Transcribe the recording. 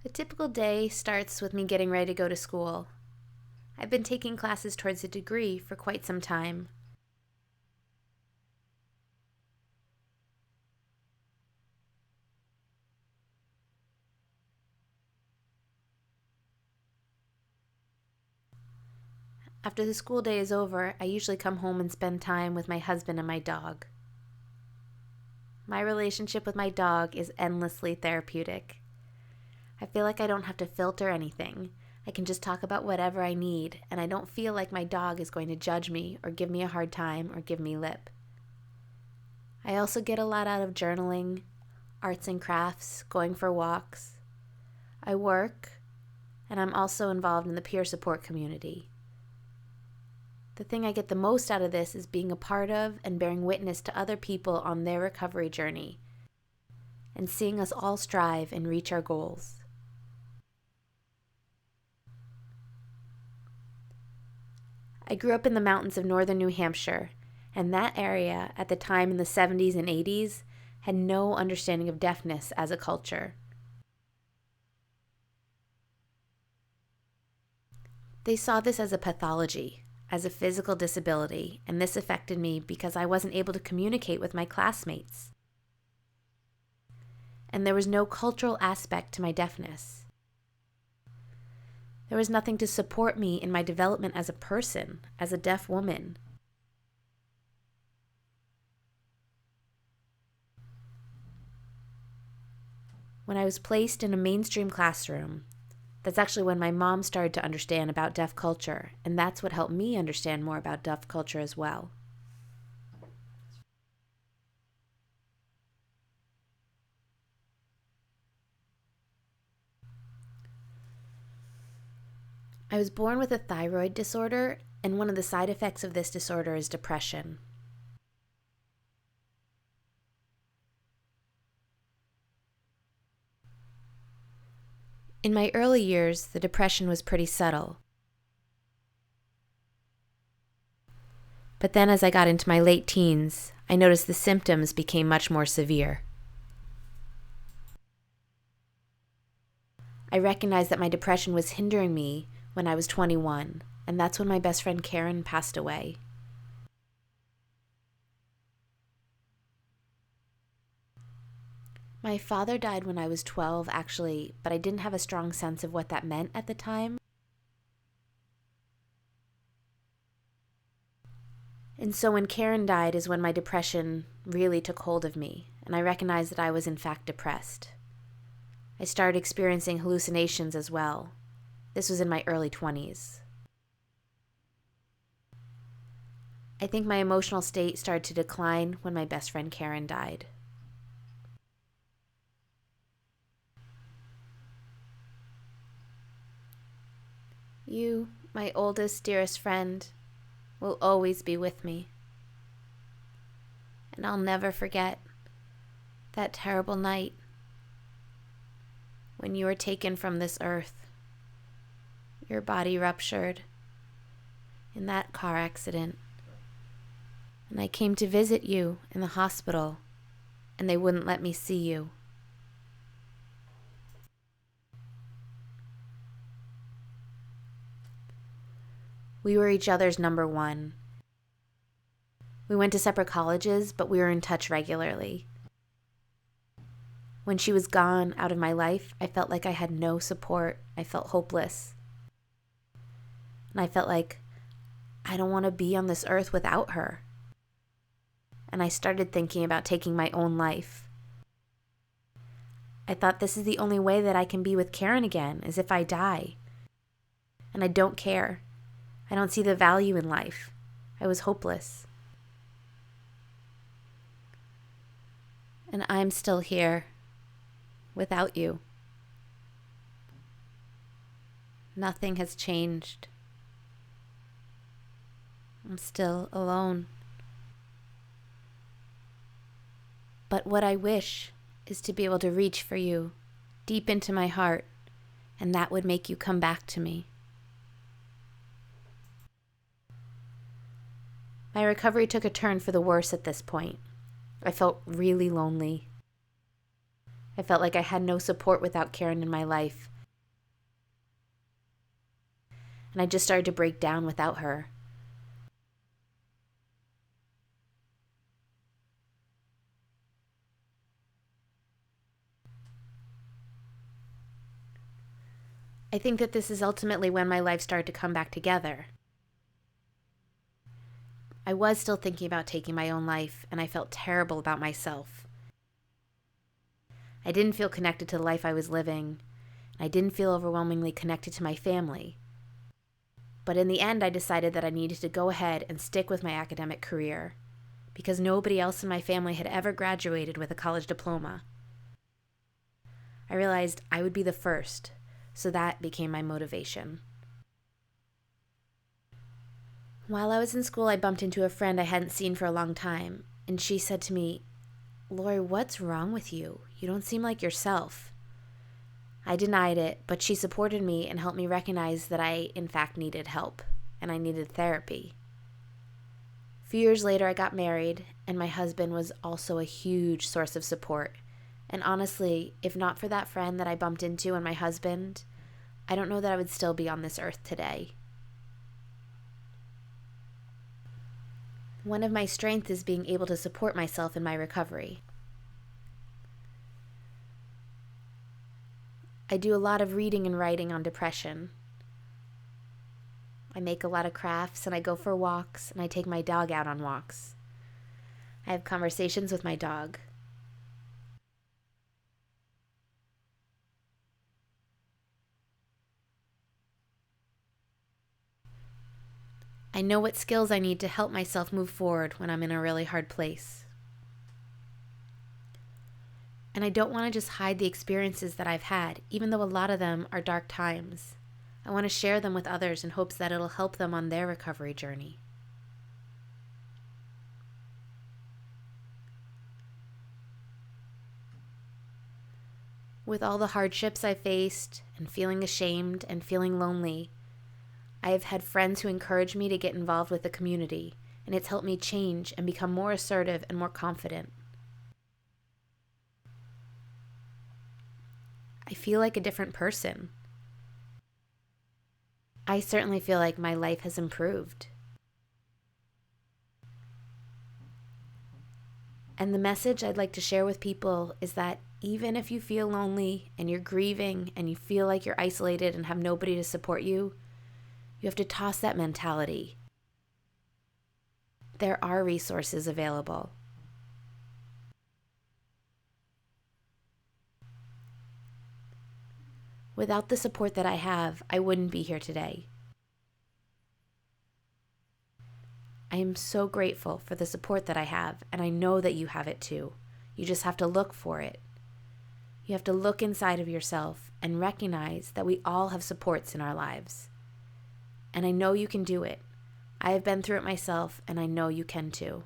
A typical day starts with me getting ready to go to school. I've been taking classes towards a degree for quite some time. After the school day is over, I usually come home and spend time with my husband and my dog. My relationship with my dog is endlessly therapeutic. I feel like I don't have to filter anything. I can just talk about whatever I need, and I don't feel like my dog is going to judge me or give me a hard time or give me lip. I also get a lot out of journaling, arts and crafts, going for walks. I work, and I'm also involved in the peer support community. The thing I get the most out of this is being a part of and bearing witness to other people on their recovery journey, and seeing us all strive and reach our goals. I grew up in the mountains of northern New Hampshire, and that area, at the time in the 70s and 80s, had no understanding of deafness as a culture. They saw this as a pathology, as a physical disability, and this affected me because I wasn't able to communicate with my classmates. And there was no cultural aspect to my deafness. There was nothing to support me in my development as a person, as a deaf woman. When I was placed in a mainstream classroom, that's actually when my mom started to understand about deaf culture, and that's what helped me understand more about deaf culture as well. I was born with a thyroid disorder, and one of the side effects of this disorder is depression. In my early years, the depression was pretty subtle. But then as I got into my late teens, I noticed the symptoms became much more severe. I recognized that my depression was hindering me when I was 21, and that's when my best friend Karen passed away. My father died when I was 12, actually, but I didn't have a strong sense of what that meant at the time. And so when Karen died is when my depression really took hold of me, and I recognized that I was in fact depressed. I started experiencing hallucinations as well. This was in my early 20s. I think my emotional state started to decline when my best friend Karen died. You, my oldest, dearest friend, will always be with me. And I'll never forget that terrible night when you were taken from this earth. Your body ruptured in that car accident. And I came to visit you in the hospital, and they wouldn't let me see you. We were each other's number one. We went to separate colleges, but we were in touch regularly. When she was gone out of my life, I felt like I had no support. I felt hopeless. And I felt like I don't want to be on this earth without her. And I started thinking about taking my own life. I thought this is the only way that I can be with Karen again, is if I die. And I don't care. I don't see the value in life. I was hopeless. And I'm still here without you. Nothing has changed. I'm still alone. But what I wish is to be able to reach for you deep into my heart, and that would make you come back to me. My recovery took a turn for the worse at this point. I felt really lonely. I felt like I had no support without Karen in my life, and I just started to break down without her. I think that this is ultimately when my life started to come back together. I was still thinking about taking my own life, and I felt terrible about myself. I didn't feel connected to the life I was living, and I didn't feel overwhelmingly connected to my family. But in the end, I decided that I needed to go ahead and stick with my academic career, because nobody else in my family had ever graduated with a college diploma. I realized I would be the first, so that became my motivation. While I was in school, I bumped into a friend I hadn't seen for a long time, and she said to me, "Lori, what's wrong with you? You don't seem like yourself." I denied it, but she supported me and helped me recognize that I, in fact, needed help, and I needed therapy. A few years later, I got married, and my husband was also a huge source of support. And honestly, if not for that friend that I bumped into and my husband, I don't know that I would still be on this earth today. One of my strengths is being able to support myself in my recovery. I do a lot of reading and writing on depression. I make a lot of crafts, and I go for walks, and I take my dog out on walks. I have conversations with my dog. I know what skills I need to help myself move forward when I'm in a really hard place. And I don't want to just hide the experiences that I've had, even though a lot of them are dark times. I want to share them with others in hopes that it'll help them on their recovery journey. With all the hardships I faced, and feeling ashamed and feeling lonely, I have had friends who encourage me to get involved with the community, and it's helped me change and become more assertive and more confident. I feel like a different person. I certainly feel like my life has improved. And the message I'd like to share with people is that even if you feel lonely and you're grieving and you feel like you're isolated and have nobody to support you, you have to toss that mentality. There are resources available. Without the support that I have, I wouldn't be here today. I am so grateful for the support that I have, and I know that you have it too. You just have to look for it. You have to look inside of yourself and recognize that we all have supports in our lives. And I know you can do it. I have been through it myself, and I know you can too.